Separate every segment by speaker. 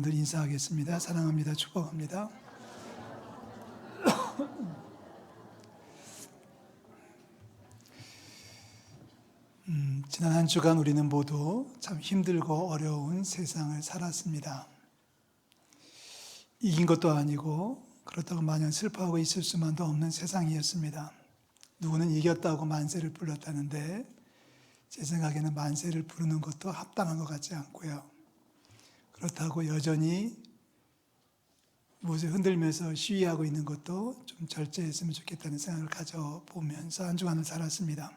Speaker 1: 여러분들 인사하겠습니다. 사랑합니다. 축복합니다. 지난 한 주간 우리는 모두 참 힘들고 어려운 세상을 살았습니다. 이긴 것도 아니고 그렇다고 마냥 슬퍼하고 있을 수만도 없는 세상이었습니다. 누구는 이겼다고 만세를 불렀다는데 제 생각에는 만세를 부르는 것도 합당한 것 같지 않고요. 그렇다고 여전히 무엇을 흔들면서 시위하고 있는 것도 좀 절제했으면 좋겠다는 생각을 가져보면서 한 주간을 살았습니다.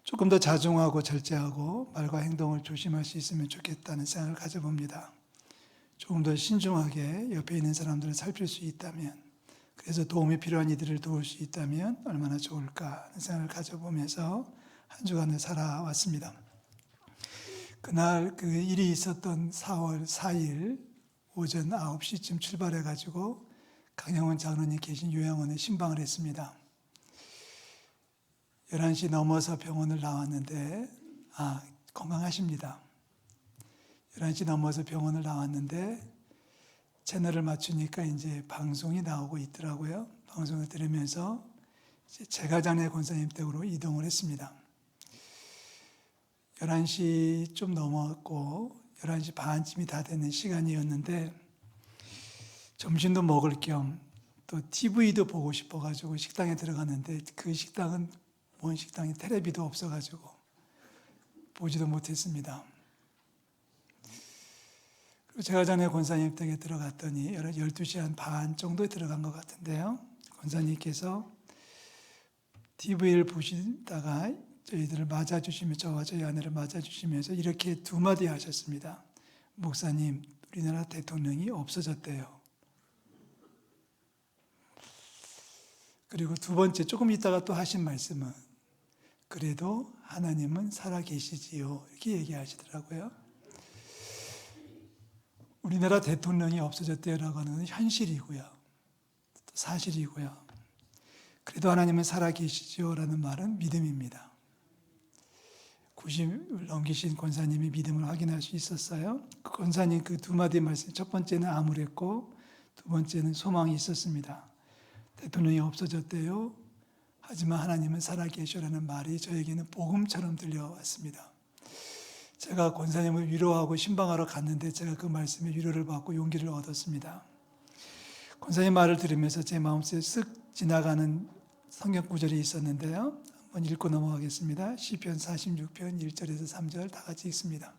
Speaker 1: 조금 더 자중하고 절제하고 말과 행동을 조심할 수 있으면 좋겠다는 생각을 가져봅니다. 조금 더 신중하게 옆에 있는 사람들을 살필 수 있다면, 그래서 도움이 필요한 이들을 도울 수 있다면 얼마나 좋을까 하는 생각을 가져보면서 한 주간을 살아왔습니다. 그날 그 일이 있었던 4월 4일 오전 9시쯤 출발해가지고 강영원 장로님 계신 요양원에 신방을 했습니다. 11시 넘어서 병원을 나왔는데 건강하십니다. 11시 넘어서 병원을 나왔는데 채널을 맞추니까 이제 방송이 나오고 있더라고요. 방송을 들으면서 제가장례 권사님 댁으로 이동을 했습니다. 11시 좀 넘었고 11시 반쯤이 다 되는 시간이었는데 점심도 먹을 겸 또 TV도 보고 싶어가지고 식당에 들어갔는데 그 식당은 뭔 식당이 텔레비도 없어가지고 보지도 못했습니다. 그리고 제가장례 권사님 댁에 들어갔더니 12시 한 반 정도에 들어간 것 같은데요. 권사님께서 TV를 보시다가 저희들을 맞아주시며 저와 저희 아내를 맞아주시면서 이렇게 두 마디 하셨습니다. 목사님, 우리나라 대통령이 없어졌대요. 그리고 두 번째 조금 있다가 또 하신 말씀은 그래도 하나님은 살아계시지요. 이렇게 얘기하시더라고요. 우리나라 대통령이 없어졌대요라고 하는 건 현실이고요. 사실이고요. 그래도 하나님은 살아계시지요라는 말은 믿음입니다. 90을 넘기신 권사님이 믿음을 확인할 수 있었어요. 그 권사님 그 두 마디 말씀, 첫 번째는 암울했고 두 번째는 소망이 있었습니다. 대통령이 없어졌대요. 하지만 하나님은 살아계셔라는 말이 저에게는 복음처럼 들려왔습니다. 제가 권사님을 위로하고 신방하러 갔는데 제가 그 말씀에 위로를 받고 용기를 얻었습니다. 권사님 말을 들으면서 제 마음속에 쓱 지나가는 성경 구절이 있었는데요. 한번 읽고 넘어가겠습니다. 시편 46편 1절에서 3절 다 같이 읽습니다.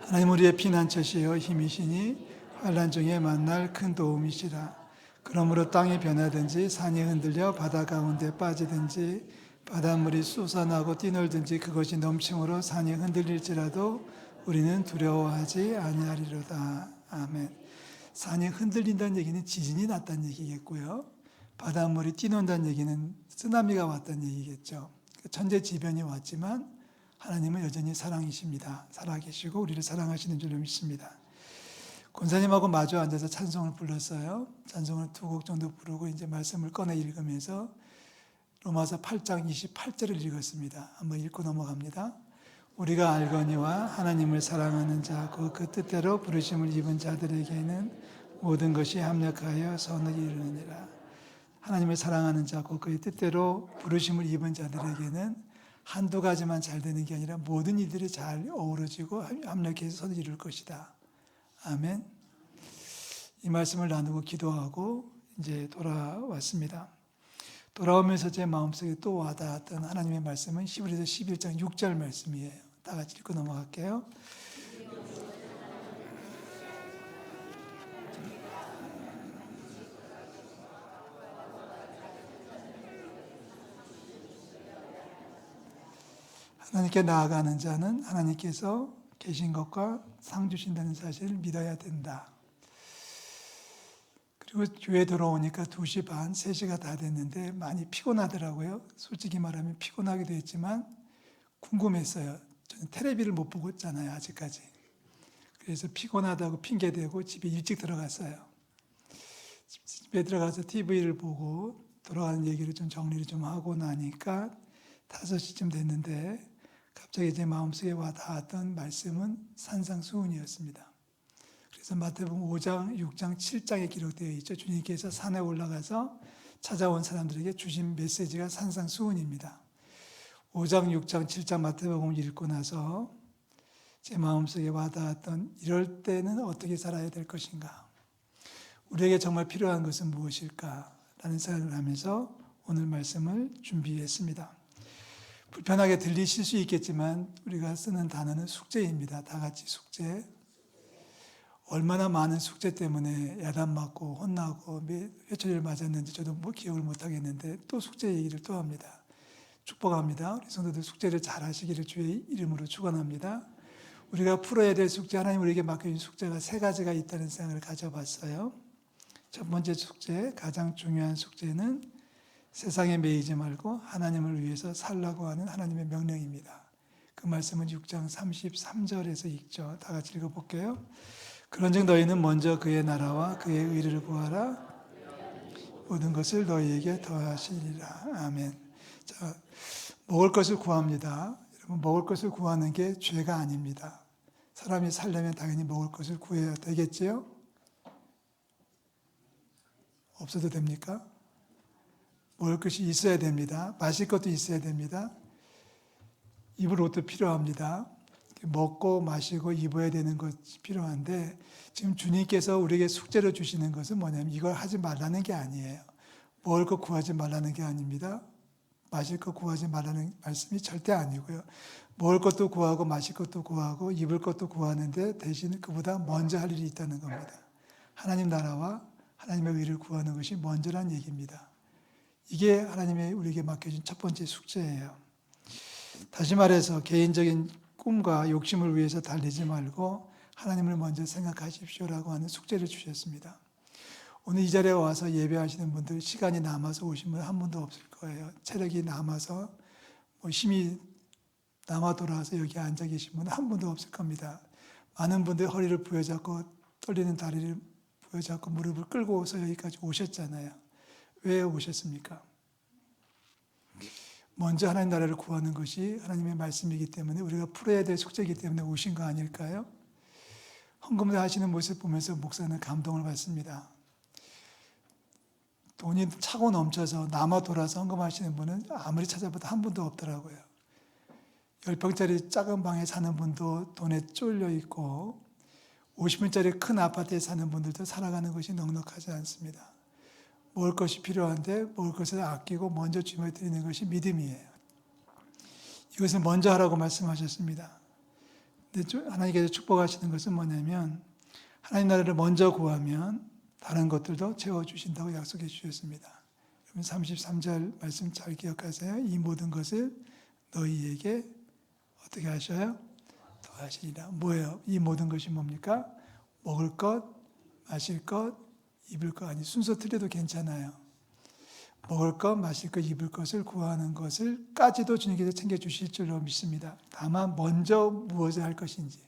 Speaker 1: 하나님 우리의 피난처시여 힘이시니 환난 중에 만날 큰 도움이시라. 그러므로 땅이 변하든지 산이 흔들려 바다 가운데 빠지든지 바닷물이 솟아나고 뛰놀든지 그것이 넘침으로 산이 흔들릴지라도 우리는 두려워하지 아니하리로다. 아멘. 산이 흔들린다는 얘기는 지진이 났다는 얘기겠고요. 바닷물이 뛰논다는 얘기는 쓰나미가 왔다는 얘기겠죠. 천재지변이 왔지만 하나님은 여전히 사랑이십니다. 살아계시고 우리를 사랑하시는 줄로 믿습니다. 권사님하고 마주 앉아서 찬송을 불렀어요. 찬송을 두 곡 정도 부르고 이제 말씀을 꺼내 읽으면서 로마서 8장 28절을 읽었습니다. 한번 읽고 넘어갑니다. 우리가 알거니와 하나님을 사랑하는 자, 그 뜻대로 부르심을 입은 자들에게는 모든 것이 합력하여 선을 이루느니라. 하나님을 사랑하는 자, 그의 뜻대로 부르심을 입은 자들에게는 한두 가지만 잘 되는 게 아니라 모든 일들이 잘 어우러지고 합력해서 선을 이룰 것이다. 아멘. 이 말씀을 나누고 기도하고 이제 돌아왔습니다. 돌아오면서 제 마음속에 또 와닿았던 하나님의 말씀은 히브리서 11장 6절 말씀이에요. 다 같이 읽고 넘어갈게요. 하나님께 나아가는 자는 하나님께서 계신 것과 상 주신다는 사실을 믿어야 된다. 그리고 교회 들어오니까 2시 반, 3시가 다 됐는데 많이 피곤하더라고요. 솔직히 말하면 피곤하기도 했지만 궁금했어요. 저는 텔레비를 못 보고 있잖아요, 아직까지. 그래서 피곤하다고 핑계대고 집에 일찍 들어갔어요. 집에 들어가서 TV를 보고 돌아가는 얘기를 좀 정리를 좀 하고 나니까 5시쯤 됐는데 갑자기 제 마음속에 와 닿았던 말씀은 산상수훈이었습니다. 그래서 그래서 마태복음 5장, 6장, 7장에 기록되어 있죠. 주님께서 산에 올라가서 찾아온 사람들에게 주신 메시지가 산상수훈입니다. 5장, 6장, 7장 마태복음을 읽고 나서 제 마음속에 와닿았던 이럴 때는 어떻게 살아야 될 것인가? 우리에게 정말 필요한 것은 무엇일까? 라는 생각을 하면서 오늘 말씀을 준비했습니다. 불편하게 들리실 수 있겠지만 우리가 쓰는 단어는 숙제입니다. 다 같이 숙제. 얼마나 많은 숙제 때문에 야단 맞고 혼나고 회초리를 맞았는지 저도 기억을 못하겠는데 또 숙제 얘기를 또 합니다. 축복합니다. 우리 성도들 숙제를 잘 하시기를 주의 이름으로 축원합니다. 우리가 풀어야 될 숙제, 하나님 우리에게 맡겨준 숙제가 3가지가 있다는 생각을 가져봤어요. 첫 번째 숙제, 가장 중요한 숙제는 세상에 매이지 말고 하나님을 위해서 살라고 하는 하나님의 명령입니다. 그 말씀은 6장 33절에서 읽죠. 다 같이 읽어볼게요. 그런즉 너희는 먼저 그의 나라와 그의 의를 구하라. 모든 것을 너희에게 더하시리라. 아멘. 자, 먹을 것을 구합니다. 여러분, 먹을 것을 구하는 게 죄가 아닙니다. 사람이 살려면 당연히 먹을 것을 구해야 되겠지요? 없어도 됩니까? 먹을 것이 있어야 됩니다. 마실 것도 있어야 됩니다. 입을 옷도 필요합니다. 먹고 마시고 입어야 되는 것이 필요한데 지금 주님께서 우리에게 숙제로 주시는 것은 뭐냐면 이걸 하지 말라는 게 아니에요. 먹을 것 구하지 말라는 게 아닙니다. 마실 것 구하지 말라는 말씀이 절대 아니고요. 먹을 것도 구하고 마실 것도 구하고 입을 것도 구하는데 대신 그보다 먼저 할 일이 있다는 겁니다. 하나님 나라와 하나님의 의를 구하는 것이 먼저란 얘기입니다. 이게 하나님의 우리에게 맡겨진 첫 번째 숙제예요. 다시 말해서 개인적인 꿈과 욕심을 위해서 달리지 말고 하나님을 먼저 생각하십시오라고 하는 숙제를 주셨습니다. 오늘 이 자리에 와서 예배하시는 분들 시간이 남아서 오신 분 한 분도 없을 거예요. 체력이 남아서 힘이 남아 돌아와서 여기 앉아 계신 분 한 분도 없을 겁니다. 많은 분들이 허리를 부여잡고 떨리는 다리를 부여잡고 무릎을 끌고 오서 여기까지 오셨잖아요. 왜 오셨습니까? 먼저 하나님 나라를 구하는 것이 하나님의 말씀이기 때문에 우리가 풀어야 될 숙제이기 때문에 오신 거 아닐까요? 헌금을 하시는 모습 보면서 목사는 감동을 받습니다. 돈이 차고 넘쳐서 남아 돌아서 헌금하시는 분은 아무리 찾아봐도 한 분도 없더라고요. 10평짜리 작은 방에 사는 분도 돈에 쫄려 있고 50평짜리 큰 아파트에 사는 분들도 살아가는 것이 넉넉하지 않습니다. 먹을 것이 필요한데 먹을 것을 아끼고 먼저 주님을 드리는 것이 믿음이에요. 이것을 먼저 하라고 말씀하셨습니다. 근데 하나님께서 축복하시는 것은 뭐냐면 하나님 나라를 먼저 구하면 다른 것들도 채워주신다고 약속해 주셨습니다. 여러분 33절 말씀 잘 기억하세요. 이 모든 것을 너희에게 어떻게 하셔요? 더하시리라. 뭐예요? 이 모든 것이 뭡니까? 먹을 것, 마실 것, 입을 것. 아니 순서 틀려도 괜찮아요. 먹을 것, 마실 것, 입을 것을 구하는 것을까지도 주님께서 챙겨주실 줄로 믿습니다. 다만 먼저 무엇을 할 것인지.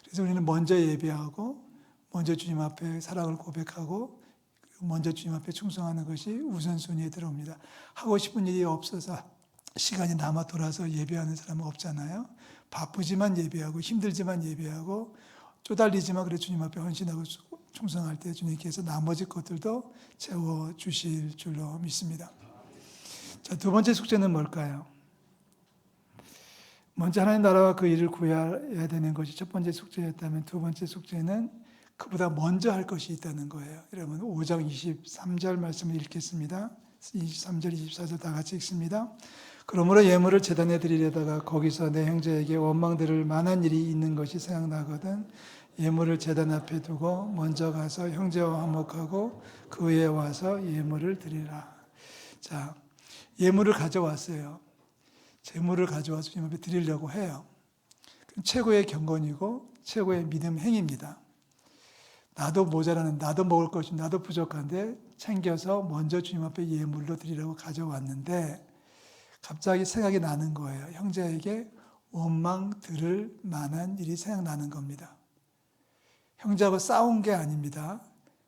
Speaker 1: 그래서 우리는 먼저 예배하고 먼저 주님 앞에 사랑을 고백하고 먼저 주님 앞에 충성하는 것이 우선순위에 들어옵니다. 하고 싶은 일이 없어서 시간이 남아 돌아서 예배하는 사람은 없잖아요. 바쁘지만 예배하고 힘들지만 예배하고 쪼달리지만 그래 주님 앞에 헌신하고 충성할 때 주님께서 나머지 것들도 채워주실 줄로 믿습니다. 자, 두 번째 숙제는 뭘까요? 먼저 하나님 나라와 그 일을 구해야 되는 것이 첫 번째 숙제였다면 두 번째 숙제는 그보다 먼저 할 것이 있다는 거예요. 여러분 5장 23절 말씀을 읽겠습니다. 23절 24절 다 같이 읽습니다. 그러므로 예물을 제단에 드리려다가 거기서 내 형제에게 원망 들을 만한 일이 있는 것이 생각나거든 예물을 제단 앞에 두고 먼저 가서 형제와 화목하고 그 후에 와서 예물을 드리라. 자, 예물을 가져왔어요. 제물을 가져와서 주님 앞에 드리려고 해요. 최고의 경건이고 최고의 믿음 행위입니다. 나도 모자라는, 나도 먹을 것이 나도 부족한데 챙겨서 먼저 주님 앞에 예물로 드리려고 가져왔는데 갑자기 생각이 나는 거예요. 형제에게 원망 들을 만한 일이 생각나는 겁니다. 형제하고 싸운 게 아닙니다.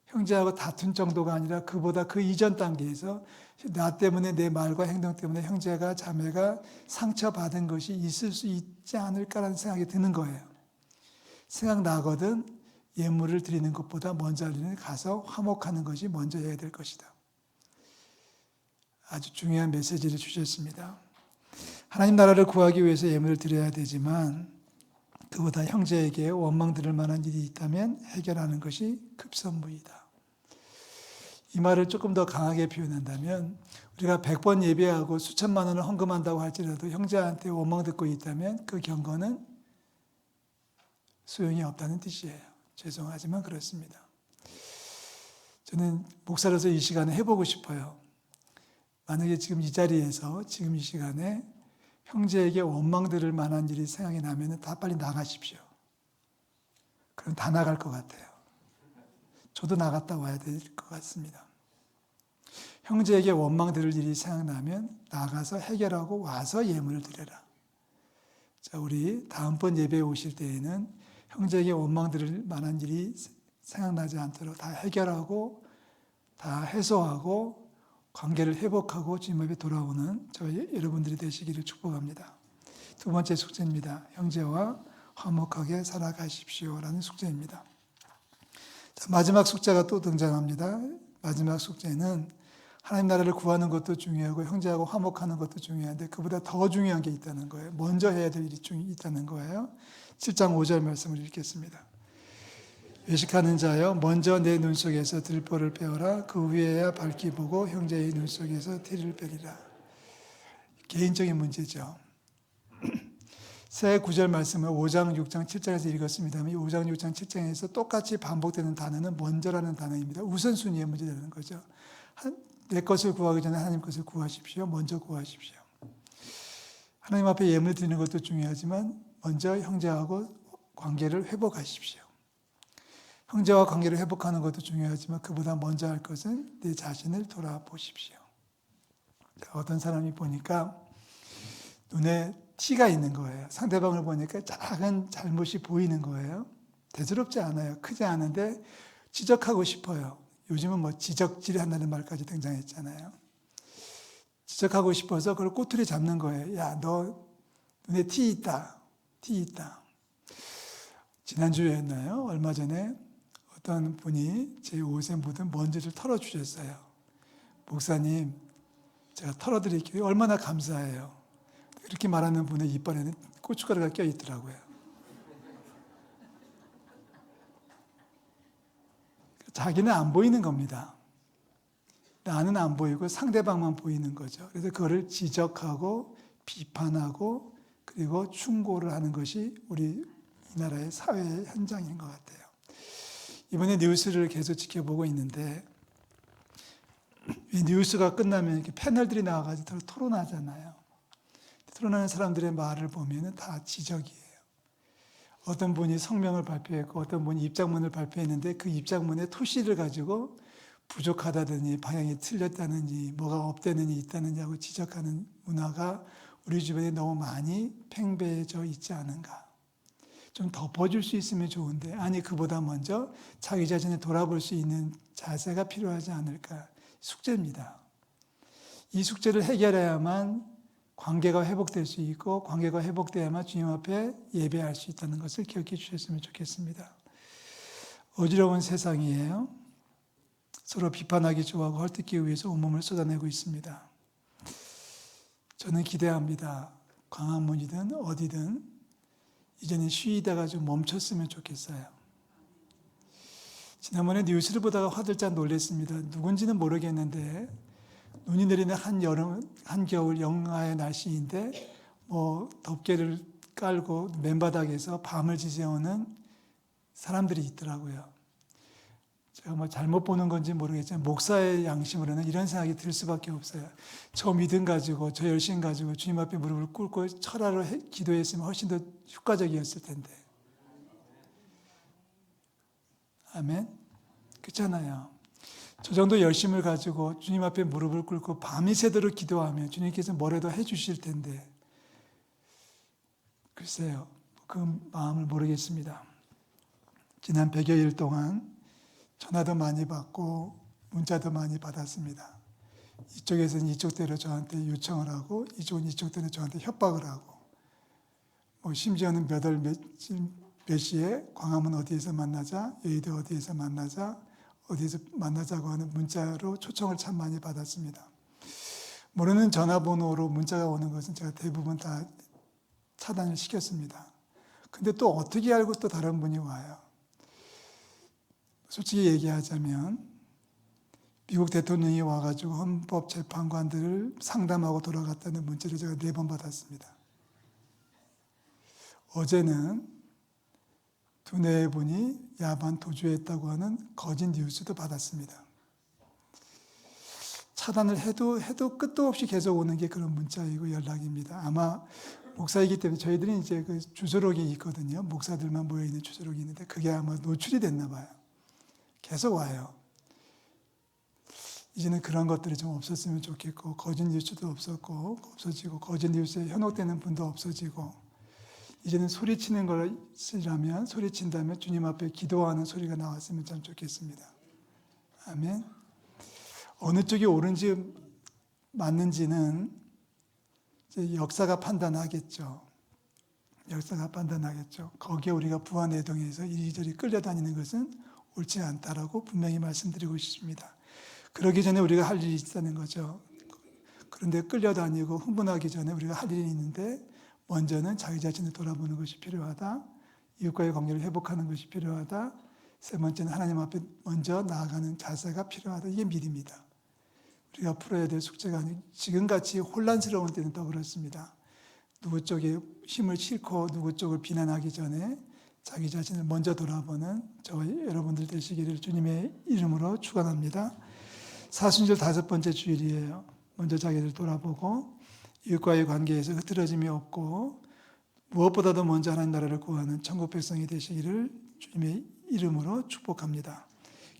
Speaker 1: 형제하고 다툰 정도가 아니라 그보다 그 이전 단계에서 나 때문에 내 말과 행동 때문에 형제가 자매가 상처받은 것이 있을 수 있지 않을까라는 생각이 드는 거예요. 생각나거든 예물을 드리는 것보다 먼저 할 일은 가서 화목하는 것이 먼저 해야 될 것이다. 아주 중요한 메시지를 주셨습니다. 하나님 나라를 구하기 위해서 예물을 드려야 되지만 그보다 형제에게 원망 들을 만한 일이 있다면 해결하는 것이 급선무이다. 이 말을 조금 더 강하게 표현한다면 우리가 100번 예배하고 수천만 원을 헌금한다고 할지라도 형제한테 원망 듣고 있다면 그 경건은 소용이 없다는 뜻이에요. 죄송하지만 그렇습니다. 저는 목사로서 이 시간에 해보고 싶어요. 만약에 지금 이 자리에서 지금 이 시간에 형제에게 원망 들을 만한 일이 생각이 나면 다 빨리 나가십시오. 그럼 다 나갈 것 같아요. 저도 나갔다 와야 될 것 같습니다. 형제에게 원망 들을 일이 생각나면 나가서 해결하고 와서 예물을 드려라. 자, 우리 다음번 예배에 오실 때에는 형제에게 원망 들을 만한 일이 생각나지 않도록 다 해결하고 다 해소하고 관계를 회복하고 주님 앞에 돌아오는 저희 여러분들이 되시기를 축복합니다. 두 번째 숙제입니다. 형제와 화목하게 살아가십시오라는 숙제입니다. 자, 마지막 숙제가 또 등장합니다. 마지막 숙제는 하나님 나라를 구하는 것도 중요하고 형제하고 화목하는 것도 중요한데 그보다 더 중요한 게 있다는 거예요. 먼저 해야 될 일이 있다는 거예요. 7장 5절 말씀을 읽겠습니다. 외식하는 자여 먼저 내 눈 속에서 들보를 빼어라. 그 후에야 밝히 보고 형제의 눈 속에서 티를 빼리라. 개인적인 문제죠. 새 구절 말씀을 5장, 6장, 7장에서 읽었습니다만 이 5장, 6장, 7장에서 똑같이 반복되는 단어는 먼저라는 단어입니다. 우선순위의 문제라는 거죠. 내 것을 구하기 전에 하나님 것을 구하십시오. 먼저 구하십시오. 하나님 앞에 예물 드리는 것도 중요하지만 먼저 형제하고 관계를 회복하십시오. 형제와 관계를 회복하는 것도 중요하지만 그보다 먼저 할 것은 내 자신을 돌아보십시오. 어떤 사람이 보니까 눈에 티가 있는 거예요. 상대방을 보니까 작은 잘못이 보이는 거예요. 대수롭지 않아요. 크지 않은데 지적하고 싶어요. 요즘은 뭐 지적질이 한다는 말까지 등장했잖아요. 지적하고 싶어서 그걸 꼬투리 잡는 거예요. 야, 너 눈에 티 있다. 티 있다. 지난주에였나요? 얼마 전에 어떤 분이 제 옷에 묻은 먼지를 털어주셨어요. 목사님, 제가 털어드릴게요. 얼마나 감사해요. 이렇게 말하는 분의 이빨에는 고춧가루가 껴있더라고요. 자기는 안 보이는 겁니다. 나는 안 보이고 상대방만 보이는 거죠. 그래서 그거를 지적하고 비판하고 그리고 충고를 하는 것이 우리 이 나라의 사회의 현장인 것 같아요. 이번에 뉴스를 계속 지켜보고 있는데 이 뉴스가 끝나면 이렇게 패널들이 나와가지고 토론하잖아요. 토론하는 사람들의 말을 보면 다 지적이에요. 어떤 분이 성명을 발표했고 어떤 분이 입장문을 발표했는데 그 입장문에 토시를 가지고 부족하다더니 방향이 틀렸다느니 뭐가 없다느니 있다느니 하고 지적하는 문화가 우리 주변에 너무 많이 팽배해져 있지 않은가. 좀 덮어줄 수 있으면 좋은데 아니 그보다 먼저 자기 자신을 돌아볼 수 있는 자세가 필요하지 않을까. 숙제입니다. 이 숙제를 해결해야만 관계가 회복될 수 있고 관계가 회복돼야만 주님 앞에 예배할 수 있다는 것을 기억해 주셨으면 좋겠습니다. 어지러운 세상이에요. 서로 비판하기 좋아하고 헐뜯기 위해서 온몸을 쏟아내고 있습니다. 저는 기대합니다. 광화문이든 어디든 이제는 쉬다가 좀 멈췄으면 좋겠어요. 지난번에 뉴스를 보다가 화들짝 놀랐습니다. 누군지는 모르겠는데 눈이 내리는 한겨울 영하의 날씨인데 뭐 덮개를 깔고 맨바닥에서 밤을 지새우는 사람들이 있더라고요. 제가 뭐 잘못 보는 건지 모르겠지만 목사의 양심으로는 이런 생각이 들 수밖에 없어요. 저 믿음 가지고 저 열심 가지고 주님 앞에 무릎을 꿇고 철야로 기도했으면 훨씬 더 효과적이었을 텐데. 아멘. 그렇잖아요. 저 정도 열심을 가지고 주님 앞에 무릎을 꿇고 밤이 새도록 기도하면 주님께서 뭐라도 해주실 텐데 글쎄요. 그 마음을 모르겠습니다. 지난 100여일 동안 전화도 많이 받고 문자도 많이 받았습니다. 이쪽에서는 이쪽대로 저한테 요청을 하고 이쪽은 이쪽대로 저한테 협박을 하고 뭐 심지어는 몇 시에 광화문 어디에서 만나자, 여의도 어디에서 만나자, 어디에서 만나자고 하는 문자로 초청을 참 많이 받았습니다. 모르는 전화번호로 문자가 오는 것은 제가 대부분 다 차단을 시켰습니다. 근데 또 어떻게 알고 또 다른 분이 와요. 솔직히 얘기하자면 미국 대통령이 와가지고 헌법재판관들을 상담하고 돌아갔다는 문자를 제가 4번 받았습니다. 어제는 2-4분이 야반 도주했다고 하는 거짓 뉴스도 받았습니다. 차단을 해도 끝도 없이 계속 오는 게 그런 문자이고 연락입니다. 아마 목사이기 때문에 저희들은 이제 그 주소록이 있거든요. 목사들만 모여있는 주소록이 있는데 그게 아마 노출이 됐나 봐요. 계속 와요. 이제는 그런 것들이 좀 없었으면 좋겠고, 거짓 뉴스도 없어지고, 거짓 뉴스에 현혹되는 분도 없어지고, 이제는 소리치는 것이라면, 소리친다면 주님 앞에 기도하는 소리가 나왔으면 참 좋겠습니다. 아멘. 어느 쪽이 옳은지 맞는지는 이제 역사가 판단하겠죠. 역사가 판단하겠죠. 거기에 우리가 부안해동에서 이리저리 끌려다니는 것은 옳지 않다라고 분명히 말씀드리고 싶습니다. 그러기 전에 우리가 할 일이 있다는 거죠. 그런데 끌려다니고 흥분하기 전에 우리가 할 일이 있는데 먼저는 자기 자신을 돌아보는 것이 필요하다. 이웃과의 관계를 회복하는 것이 필요하다. 세 번째는 하나님 앞에 먼저 나아가는 자세가 필요하다. 이게 미리입니다. 우리가 풀어야 될 숙제가 아니고 지금같이 혼란스러운 때는 더 그렇습니다. 누구 쪽에 힘을 싣고 누구 쪽을 비난하기 전에 자기 자신을 먼저 돌아보는 저와 여러분들 되시기를 주님의 이름으로 축원합니다. 사순절 5번째 주일이에요. 먼저 자기를 돌아보고 이웃과의 관계에서 흐트러짐이 없고 무엇보다도 먼저 하나님 나라를 구하는 천국 백성이 되시기를 주님의 이름으로 축복합니다.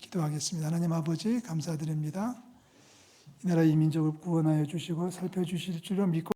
Speaker 1: 기도하겠습니다. 하나님 아버지 감사드립니다. 이 나라 이 민족을 구원하여 주시고 살펴주실 줄로 믿고